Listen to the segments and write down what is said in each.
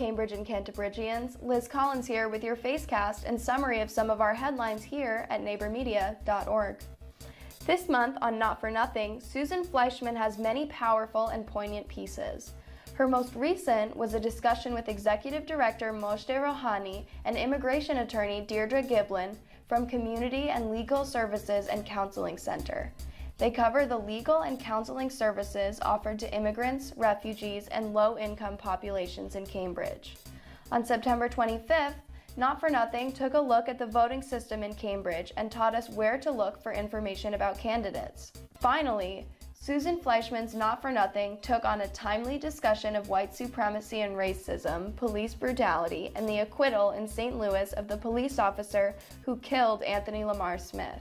Cambridge and Cantabrigians, Liz Collins here with your Facecast and summary of some of our headlines here at neighbormedia.org. This month on Not for Nothing, Susan Fleischman has many powerful and poignant pieces. Her most recent was a discussion with Executive Director Moshe Rohani and immigration attorney Deirdre Giblin from Community and Legal Services and Counseling Center. They cover the legal and counseling services offered to immigrants, refugees, and low-income populations in Cambridge. On September 25th, Not for Nothing took a look at the voting system in Cambridge and taught us where to look for information about candidates. Finally, Susan Fleischman's Not for Nothing took on a timely discussion of white supremacy and racism, police brutality, and the acquittal in St. Louis of the police officer who killed Anthony Lamar Smith.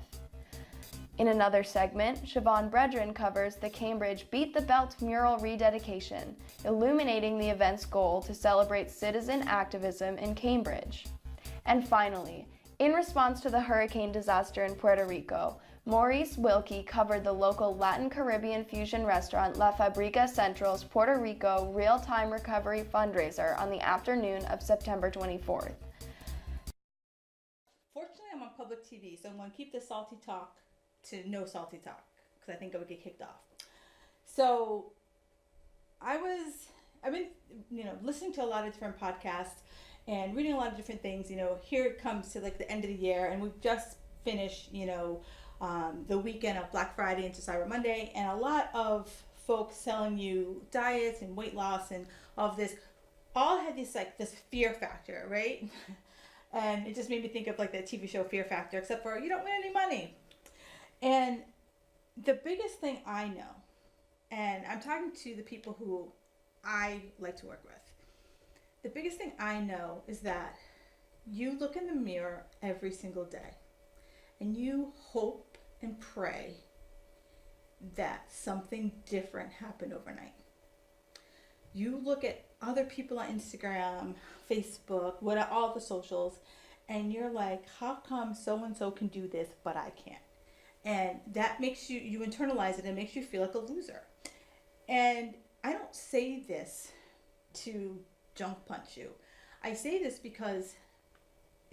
In another segment, Siobhan Bredren covers the Cambridge Beat the Belt mural rededication, illuminating the event's goal to celebrate citizen activism in Cambridge. And finally, in response to the hurricane disaster in Puerto Rico, Maurice Wilkie covered the local Latin Caribbean fusion restaurant La Fabrica Central's Puerto Rico real-time recovery fundraiser on the afternoon of September 24th. Fortunately, I'm on public TV, so I'm going to keep the salty talk to no salty talk because I think I would get kicked off. So I've been listening to a lot of different podcasts and reading a lot of different things. Here it comes to like the end of the year, and we've just finished the weekend of Black Friday into Cyber Monday, and a lot of folks selling you diets and weight loss and all of this all had this fear factor, right? And it just made me think of like the TV show Fear Factor, except for you don't win any money. And the biggest thing I know, and I'm talking to the people who I like to work with, the biggest thing I know is that you look in the mirror every single day and you hope and pray that something different happened overnight. You look at other people on Instagram, Facebook, all the socials, and you're like, how come so-and-so can do this, but I can't? And that makes you internalize it and makes you feel like a loser. And I don't say this to junk punch you. I say this because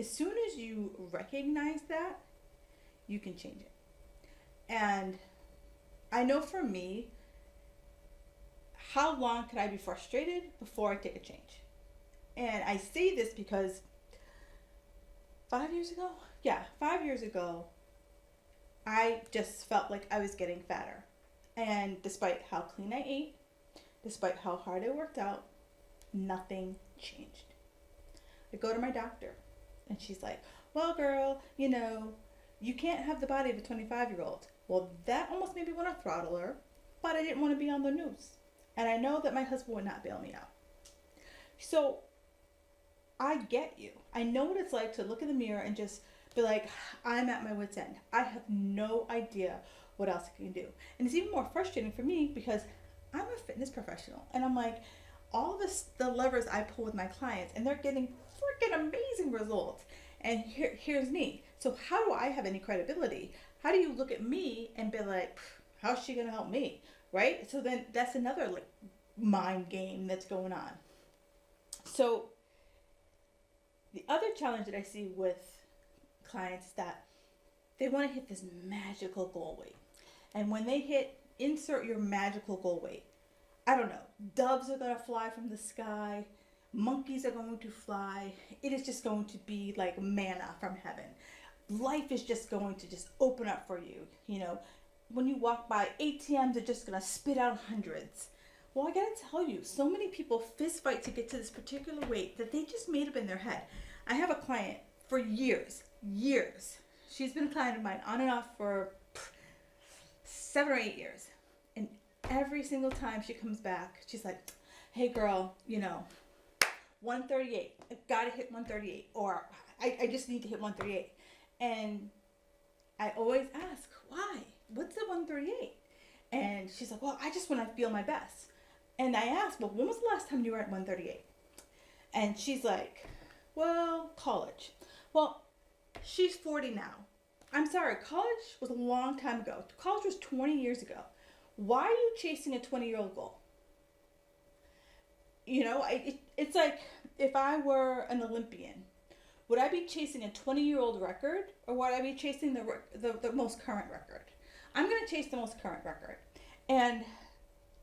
as soon as you recognize that, you can change it. And I know for me, how long could I be frustrated before I take a change? And I say this because 5 years ago, I just felt like I was getting fatter. And despite how clean I ate, despite how hard I worked out, nothing changed. I go to my doctor and she's like, well, girl, you can't have the body of a 25-year-old. Well, that almost made me want to throttle her, but I didn't want to be on the news. And I know that my husband would not bail me out. So I get you. I know what it's like to look in the mirror and just be like, I'm at my wit's end. I have no idea what else I can do. And it's even more frustrating for me because I'm a fitness professional. And I'm like, all the levers I pull with my clients, and they're getting freaking amazing results. And here's me. So how do I have any credibility? How do you look at me and be like, how's she going to help me? Right? So then that's another mind game that's going on. So the other challenge that I see with clients is that they want to hit this magical goal weight. And when they insert your magical goal weight, I don't know, doves are going to fly from the sky, monkeys are going to fly. It is just going to be like manna from heaven. Life is just going to just open up for you. When you walk by, ATMs are just going to spit out hundreds. Well, I got to tell you, so many people fist fight to get to this particular weight that they just made up in their head. I have a client for years. She's been a client of mine on and off for 7 or 8 years. And every single time she comes back, she's like, hey girl, 138. I've got to hit 138. Or I just need to hit 138. And I always ask, why? What's the 138? And she's like, well, I just want to feel my best. And I asked, well, when was the last time you were at 138? And she's like, well, college. Well, she's 40 now. I'm sorry, college was a long time ago. College was 20 years ago. Why are you chasing a 20-year-old goal? It's like if I were an Olympian, would I be chasing a 20-year-old record, or would I be chasing the most current record? I'm going to chase the most current record. And,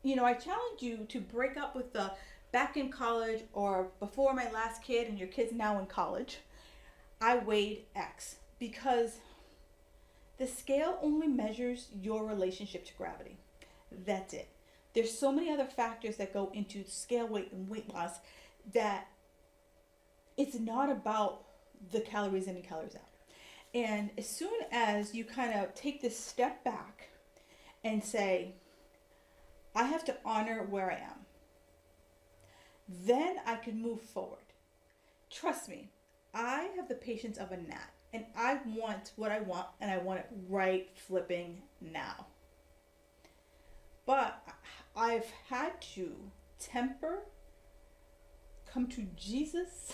I challenge you to break up with the back in college or before my last kid and your kid's now in college, I weighed X, because the scale only measures your relationship to gravity. That's it. There's so many other factors that go into scale weight and weight loss that it's not about the calories in and calories out. And as soon as you kind of take this step back and say, I have to honor where I am, then I can move forward. Trust me, I have the patience of a gnat, and I want what I want, and I want it right flipping now. But I've had to come to Jesus,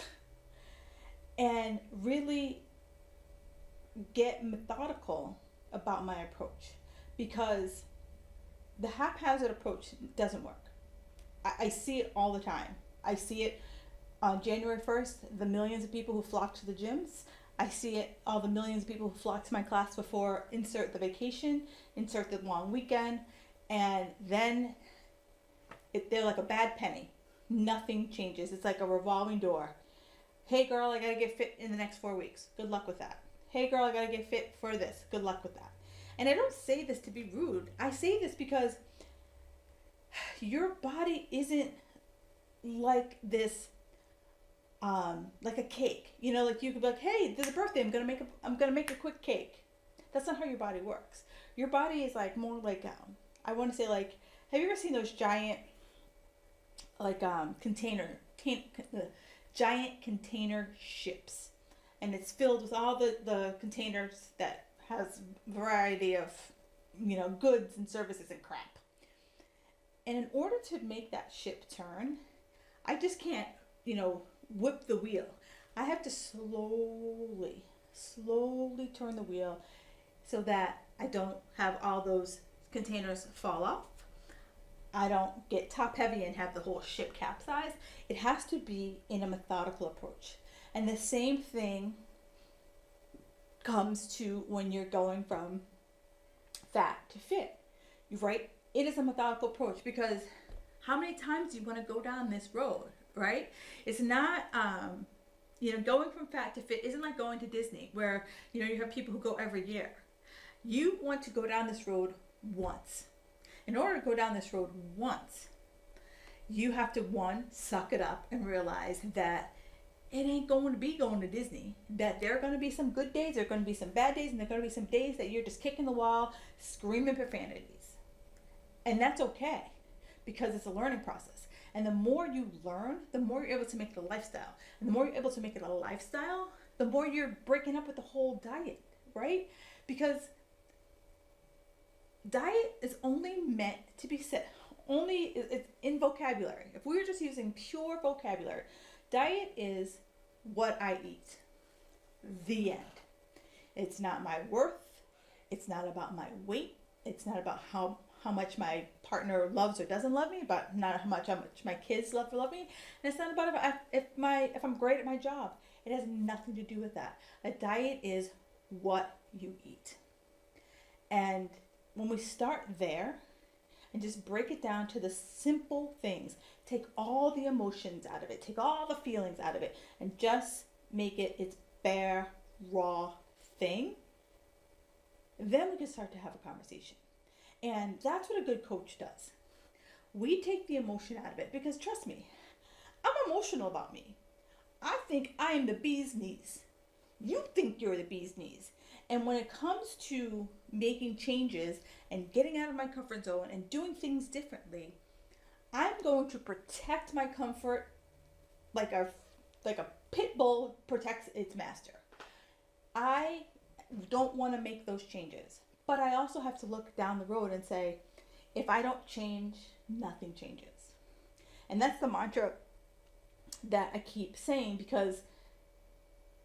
and really get methodical about my approach, because the haphazard approach doesn't work. I see it all the time. I see it on January 1st, the millions of people who flock to the gyms. I see it, all the millions of people who flock to my class before, insert the vacation, insert the long weekend, and then they're like a bad penny. Nothing changes. It's like a revolving door. Hey girl, I gotta get fit in the next 4 weeks. Good luck with that. Hey girl, I gotta get fit for this. Good luck with that. And I don't say this to be rude. I say this because your body isn't like this, like a cake. Like you could be like, hey, there's a birthday. I'm gonna make a quick cake. That's not how your body works. Your body is like more like, I want to say, like, have you ever seen those giant, like, giant container ships, and it's filled with all the containers that has variety of goods and services and crap. And in order to make that ship turn, I just can't whip the wheel. I have to slowly turn the wheel so that I don't have all those containers fall off. I don't get top heavy and have the whole ship capsize. It has to be in a methodical approach. And the same thing comes to when you're going from fat to fit, right? It is a methodical approach, because how many times do you want to go down this road, right? It's not, going from fat to fit isn't like going to Disney, where, you have people who go every year. You want to go down this road once. In order to go down this road once, you have to, one, suck it up and realize that it ain't going to be going to Disney. That there are going to be some good days, there are going to be some bad days, and there are going to be some days that you're just kicking the wall, screaming profanities. And that's okay, because it's a learning process. And the more you learn, the more you're able to make it a lifestyle. And the more you're able to make it a lifestyle, the more you're breaking up with the whole diet, right? Because diet is only meant to be said, it's in vocabulary. If we were just using pure vocabulary, diet is what I eat. The end. It's not my worth. It's not about my weight. It's not about how much my partner loves or doesn't love me, but not how much my kids love or love me. And it's not about if I'm great at my job. It has nothing to do with that. A diet is what you eat. And when we start there and just break it down to the simple things, take all the emotions out of it, take all the feelings out of it, and just make it its bare, raw thing, then we can start to have a conversation. And that's what a good coach does. We take the emotion out of it, because trust me, I'm emotional about me. I think I am the bee's knees. You think you're the bee's knees. And when it comes to making changes and getting out of my comfort zone and doing things differently, I'm going to protect my comfort like a pit bull protects its master. I don't want to make those changes. But I also have to look down the road and say, if I don't change, nothing changes. And that's the mantra that I keep saying, because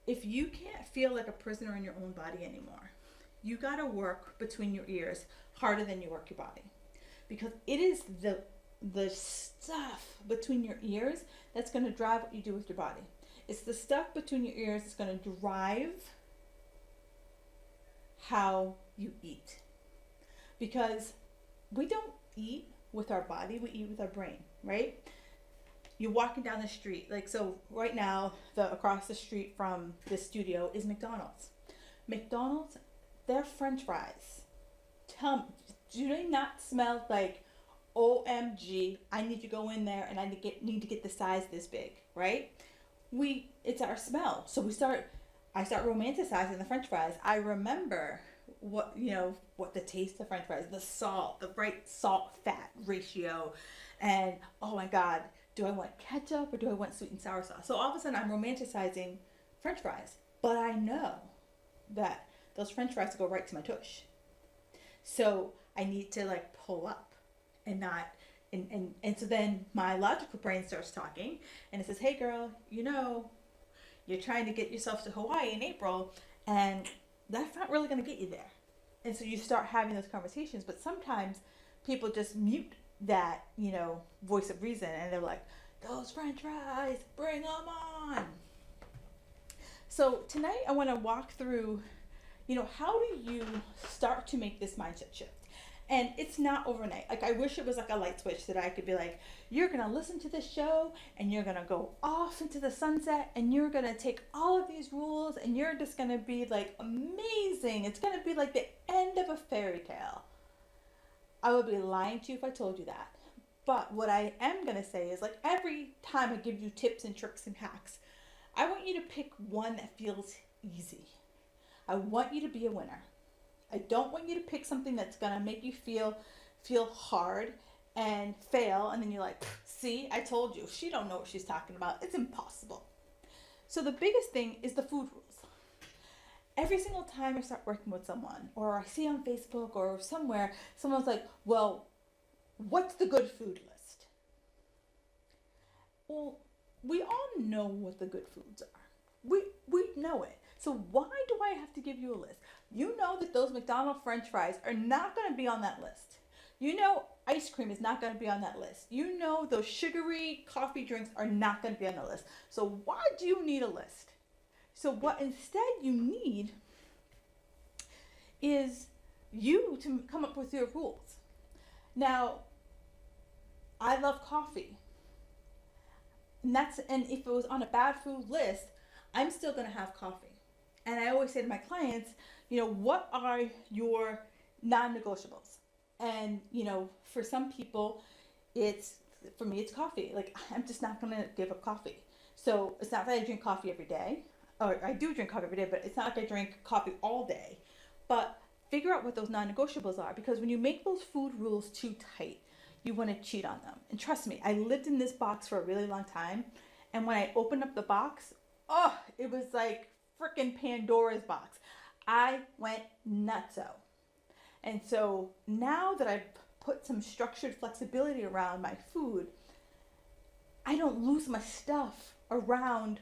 if you can't feel like a prisoner in your own body anymore, you got to work between your ears harder than you work your body. Because it is the the stuff between your ears that's going to drive what you do with your body. It's the stuff between your ears that's going to drive how you eat. Because we don't eat with our body, we eat with our brain, right? You're walking down the street, like, so right now, across the street from this studio is McDonald's. McDonald's, their French fries, tell me, do they not smell like, OMG, I need to go in there and I need to get the size this big, right? It's our smell. So I start romanticizing the French fries. I remember what the taste of French fries, the salt, the right salt fat ratio, and oh my God, do I want ketchup or do I want sweet and sour sauce? So all of a sudden I'm romanticizing French fries, but I know that those French fries go right to my tush. So I need to like pull up and not, and so then my logical brain starts talking and it says, hey girl, you're trying to get yourself to Hawaii in April and that's not really going to get you there. And so you start having those conversations, but sometimes people just mute that, voice of reason and they're like, those French fries, bring them on. So tonight I want to walk through, how do you start to make this mindset shift? And it's not overnight. Like, I wish it was like a light switch that I could be like, you're going to listen to this show and you're going to go off into the sunset and you're going to take all of these rules and you're just going to be like amazing. It's going to be like the end of a fairy tale. I would be lying to you if I told you that. But what I am going to say is, like, every time I give you tips and tricks and hacks, I want you to pick one that feels easy. I want you to be a winner. I don't want you to pick something that's going to make you feel hard and fail. And then you're like, see, I told you, she don't know what she's talking about. It's impossible. So the biggest thing is the food rules. Every single time I start working with someone or I see on Facebook or somewhere, someone's like, well, what's the good food list? Well, we all know what the good foods are. We know it. So why do I have to give you a list? You know that those McDonald's French fries are not going to be on that list. You know ice cream is not going to be on that list. You know those sugary coffee drinks are not going to be on the list. So why do you need a list? So what instead you need is you to come up with your rules. Now, I love coffee. And if it was on a bad food list, I'm still going to have coffee. And I always say to my clients, what are your non-negotiables? And, for some people, for me, it's coffee. Like, I'm just not going to give up coffee. So it's not that I drink coffee every day. Or I do drink coffee every day, but it's not like I drink coffee all day. But figure out what those non-negotiables are, because when you make those food rules too tight, you want to cheat on them. And trust me, I lived in this box for a really long time. And when I opened up the box, it was like freaking Pandora's box. I went nutso. And so now that I've put some structured flexibility around my food, I don't lose my stuff around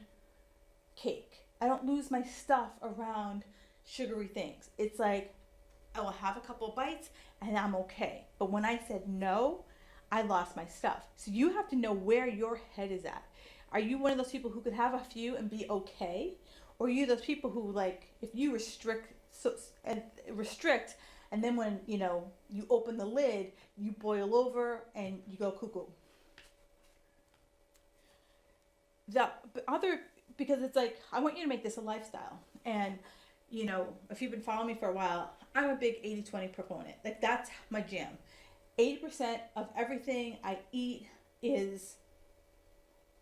cake. I don't lose my stuff around sugary things. It's like, I will have a couple bites and I'm okay. But when I said no, I lost my stuff. So you have to know where your head is at. Are you one of those people who could have a few and be okay? Or are you those people who, like, if you restrict and then when, you open the lid, you boil over and you go cuckoo? Because it's like, I want you to make this a lifestyle. And, if you've been following me for a while, I'm a big 80-20 proponent. Like, that's my jam. 80% of everything I eat is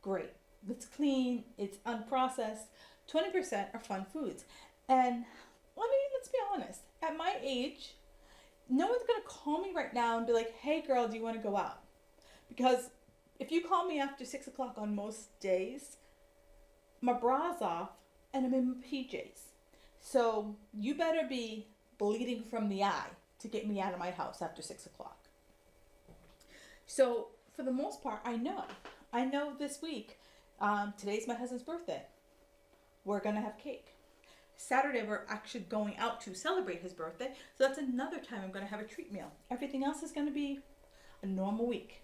great. It's clean, it's unprocessed. 20% are fun foods. And let's be honest, at my age, no one's gonna call me right now and be like, hey girl, do you wanna go out? Because if you call me after 6 o'clock on most days, my bra's off and I'm in my PJs. So you better be bleeding from the eye to get me out of my house after 6 o'clock. So for the most part, I know this week, today's my husband's birthday. We're going to have cake. Saturday, we're actually going out to celebrate his birthday. So that's another time I'm going to have a treat meal. Everything else is going to be a normal week.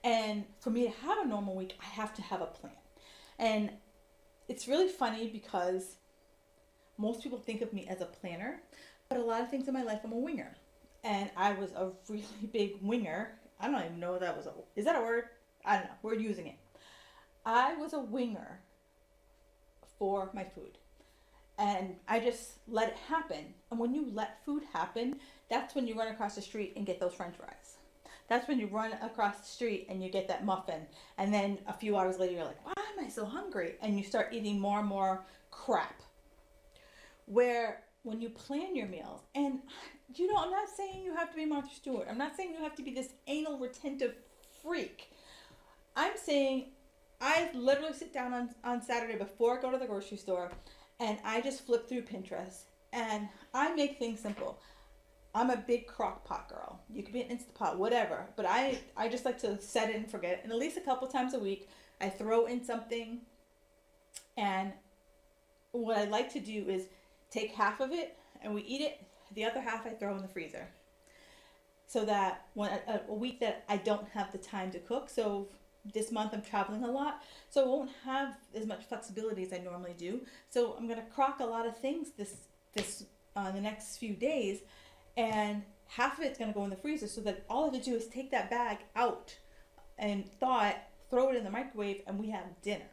And for me to have a normal week, I have to have a plan. And it's really funny because most people think of me as a planner, but a lot of things in my life I'm a winger. And I was a really big winger. I don't even know if that was is that a word? I don't know. We're using it. I was a winger for my food. And I just let it happen. And when you let food happen, that's when you run across the street and get those french fries. That's when you run across the street and you get that muffin. And then a few hours later, you're like, why am I so hungry? And you start eating more and more crap. Where when you plan your meals, and I'm not saying you have to be Martha Stewart. I'm not saying you have to be this anal retentive freak. I'm saying I literally sit down on Saturday before I go to the grocery store and I just flip through Pinterest and I make things simple. I'm a big crock pot girl. You could be an Instapot, whatever. But I just like to set it and forget it. And at least a couple times a week, I throw in something. And what I like to do is take half of it and we eat it. The other half I throw in the freezer. So that when a week that I don't have the time to cook. So this month I'm traveling a lot. So I won't have as much flexibility as I normally do. So I'm going to crock a lot of things this the next few days. And half of it's going to go in the freezer so that all I have to do is take that bag out and thaw it, throw it in the microwave, and we have dinner.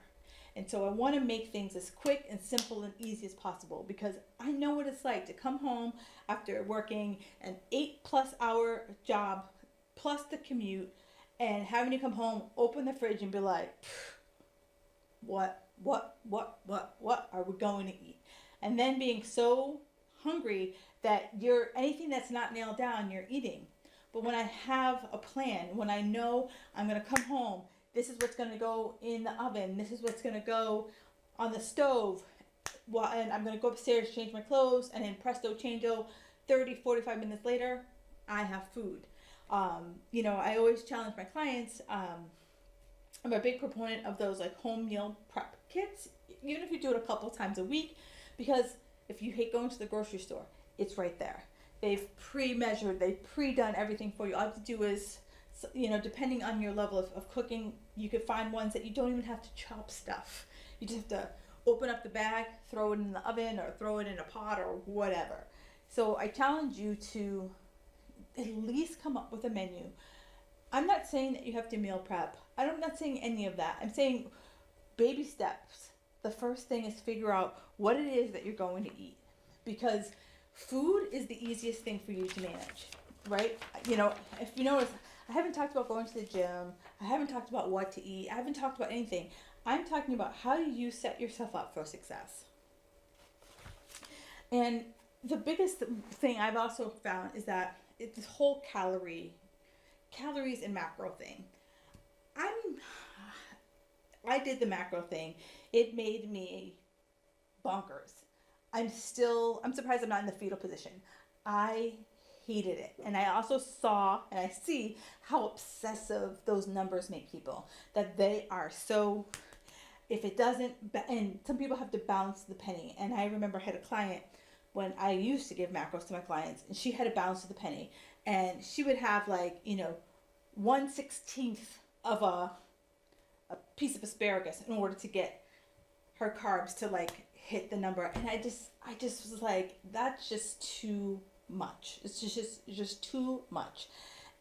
And so I want to make things as quick and simple and easy as possible because I know what it's like to come home after working an 8+ hour job plus the commute and having to come home, open the fridge and be like, what are we going to eat? And then being so hungry that anything that's not nailed down, you're eating. But when I have a plan, when I know I'm going to come home, this is what's going to go in the oven, this is what's going to go on the stove, and I'm going to go upstairs, change my clothes, and then presto changeo, 30-45 minutes later, I have food. I always challenge my clients. I'm a big proponent of those like home meal prep kits, even if you do it a couple times a week, because if you hate going to the grocery store, it's right there. They've pre-measured, they've pre-done everything for you. All you have to do is, depending on your level of cooking, you could find ones that you don't even have to chop stuff. You just have to open up the bag, throw it in the oven, or throw it in a pot or whatever. So I challenge you to at least come up with a menu. I'm not saying that you have to meal prep. I'm not saying any of that. I'm saying baby steps. The first thing is figure out what it is that you're going to eat. Because food is the easiest thing for you to manage, right? If you notice, I haven't talked about going to the gym. I haven't talked about what to eat. I haven't talked about anything. I'm talking about how do you set yourself up for success. And the biggest thing I've also found is that it's this whole calories and macro thing. I did the macro thing. It made me bonkers. I'm surprised I'm not in the fetal position. I hated it. And I also saw and I see how obsessive those numbers make people. That they are so, if it doesn't, and some people have to balance the penny. And I remember I had a client when I used to give macros to my clients, and she had to balance to the penny. And she would have 1/16 of a piece of asparagus in order to get her carbs to hit the number. And I just was like, that's just too much. It's just too much.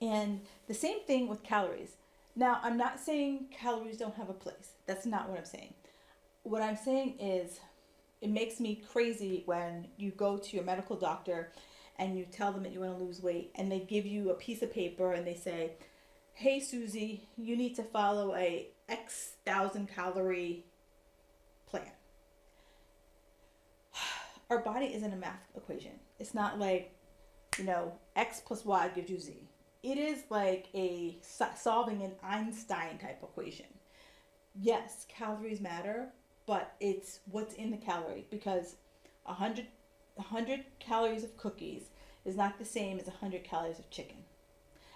And the same thing with calories. Now, I'm not saying calories don't have a place. That's not what I'm saying. What I'm saying is it makes me crazy when you go to your medical doctor and you tell them that you want to lose weight and they give you a piece of paper and they say, hey, Susie, you need to follow a X thousand calorie plan. Our body isn't a math equation. It's not like, X plus Y gives you Z. It is like solving an Einstein type equation. Yes, calories matter, but it's what's in the calorie, because 100 calories of cookies is not the same as 100 calories of chicken.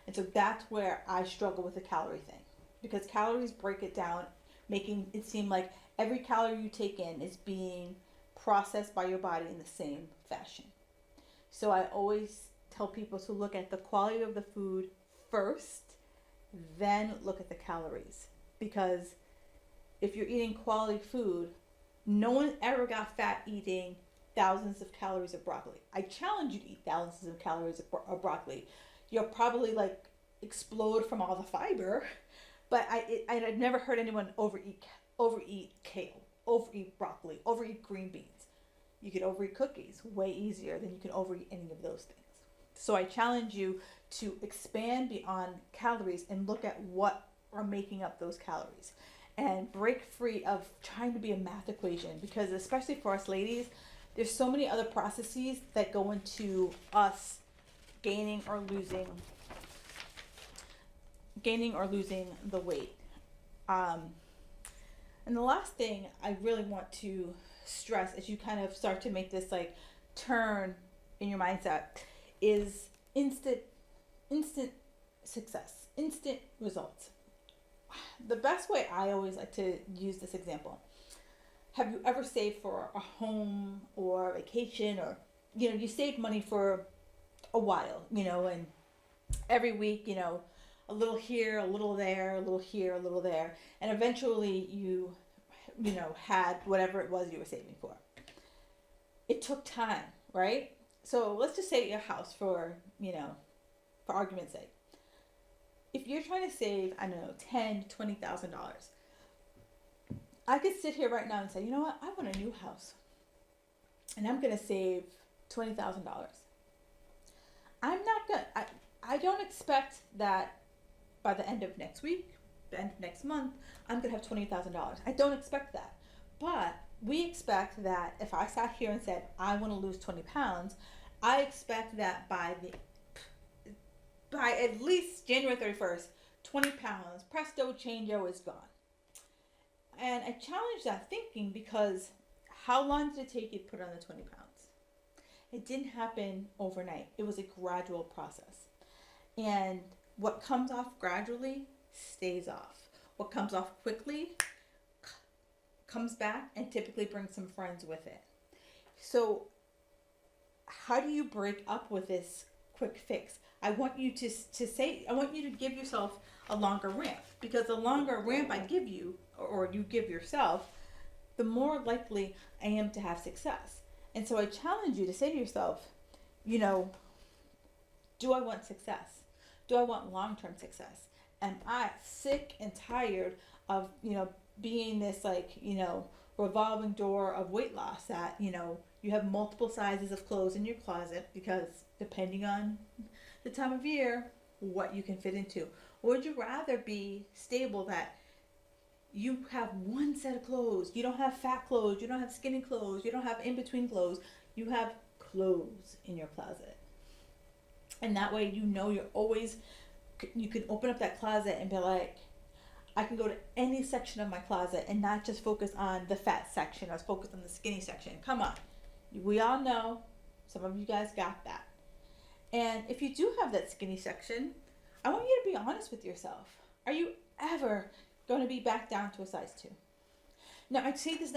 And so that's where I struggle with the calorie thing, because calories break it down, making it seem like every calorie you take in is being processed by your body in the same fashion. So I always tell people to look at the quality of the food first then look at the calories. Because if you're eating quality food, no one ever got fat eating thousands of calories of broccoli. I challenge you to eat thousands of calories of broccoli. You'll probably like explode from all the fiber, but I've never heard anyone overeat kale, overeat broccoli, overeat green beans. You could overeat cookies way easier than you can overeat any of those things. So I challenge you to expand beyond calories and look at what are making up those calories and break free of trying to be a math equation, because especially for us ladies, there's so many other processes that go into us gaining or losing the weight. And the last thing I really want to stress as you kind of start to make this like turn in your mindset is instant success, instant results. The best way I always like to use this example: have you ever saved for a home or a vacation, or you saved money for a while, and every week, a little here, a little there, a little here, a little there, and eventually you had whatever it was you were saving for. It took time, right? So let's just say your house for argument's sake. If you're trying to save, I don't know, $10,000 to $20,000, I could sit here right now and say, you know what, I want a new house, and I'm gonna save $20,000. I'm not gonna. I don't expect that by the end of next week, the end of next month, I'm gonna have $20,000. I don't expect that, but we expect that if I sat here and said I want to lose 20 pounds, I expect that by at least January 31st, 20 pounds, presto, changeo, is gone. And I challenge that thinking, because how long did it take you to put on the 20 pounds? It didn't happen overnight. It was a gradual process. And what comes off gradually stays off. What comes off quickly comes back and typically brings some friends with it. So how do you break up with this quick fix? I want you to give yourself a longer ramp, because the longer ramp I give you, or you give yourself, the more likely I am to have success. And so I challenge you to say to yourself, do I want success? Do I want long-term success? Am I sick and tired of, being this revolving door of weight loss that, you have multiple sizes of clothes in your closet, because depending on the time of year, what you can fit into? Or would you rather be stable, that you have one set of clothes? You don't have fat clothes, you don't have skinny clothes, you don't have in-between clothes, you have clothes in your closet. And that way you can open up that closet and be like, I can go to any section of my closet and not just focus on the fat section or focus on the skinny section. Come on. We all know, some of you guys got that. And if you do have that skinny section, I want you to be honest with yourself. Are you ever going to be back down to a size 2? Now, I say this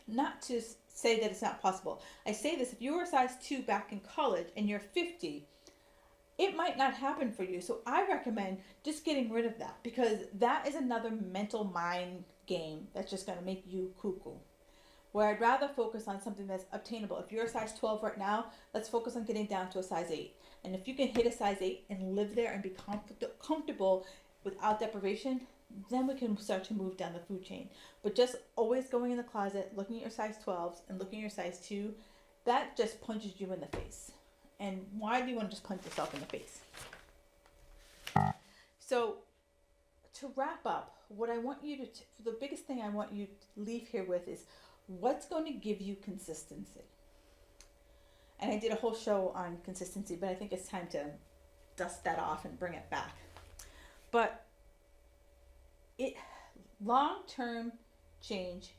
not to say that it's not possible. I say this, if you were a size 2 back in college and you're 50, it might not happen for you. So I recommend just getting rid of that, because that is another mental mind game that's just going to make you cuckoo. Where I'd rather focus on something that's obtainable. If you're a size 12 right now, let's focus on getting down to a size 8. And if you can hit a size 8 and live there and be comfortable without deprivation, then we can start to move down the food chain. But just always going in the closet, looking at your size 12s and looking at your size 2, that just punches you in the face. And why do you want to just punch yourself in the face? So to wrap up, what I want you to, the biggest thing I want you to leave here with is, what's going to give you consistency? And I did a whole show on consistency, but I think it's time to dust that off and bring it back. But long-term change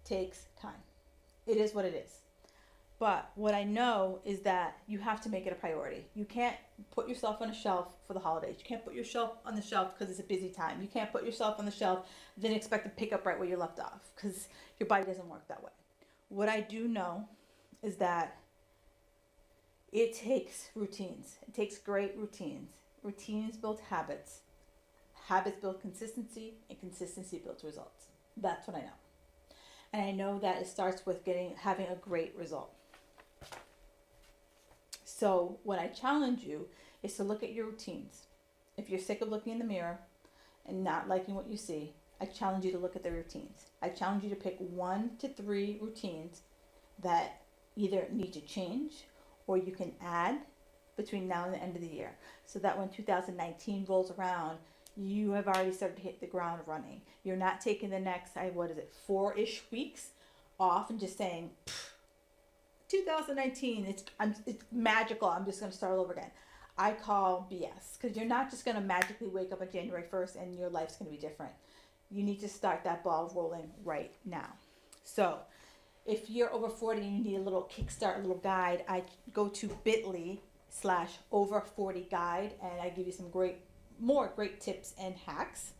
takes time. It is what it is. But what I know is that you have to make it a priority. You can't put yourself on a shelf for the holidays. You can't put yourself on the shelf because it's a busy time. You can't put yourself on the shelf and then expect to pick up right where you left off, because your body doesn't work that way. What I do know is that it takes routines. It takes great routines. routines build habits. Habits build consistency, and consistency builds results. That's what I know. And I know that it starts with having a great result. So what I challenge you is to look at your routines. If you're sick of looking in the mirror and not liking what you see, I challenge you to look at the routines. I challenge you to pick 1 to 3 routines that either need to change or you can add between now and the end of the year, so that when 2019 rolls around, you have already started to hit the ground running. You're not taking the next, 4-ish weeks off and just saying, 2019, it's magical. I'm just going to start all over again. I call BS, because you're not just going to magically wake up on January 1st and your life's going to be different. You need to start that ball rolling right now. So if you're over 40 and you need a little kickstart, a little guide, I go to bit.ly/over40 guide, and I give you some more great tips and hacks.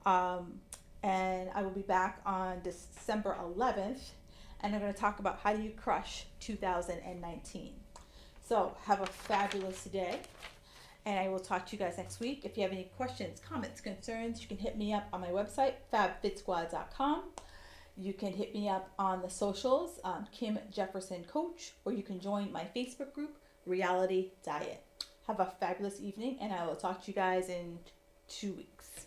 And I will be back on December 11th, and I'm going to talk about how do you crush 2019. So have a fabulous day, and I will talk to you guys next week. If you have any questions, comments, concerns, you can hit me up on my website, fabfitsquad.com. You can hit me up on the socials, Kim Jefferson Coach, or you can join my Facebook group, Reality Diet. Have a fabulous evening, and I will talk to you guys in 2 weeks.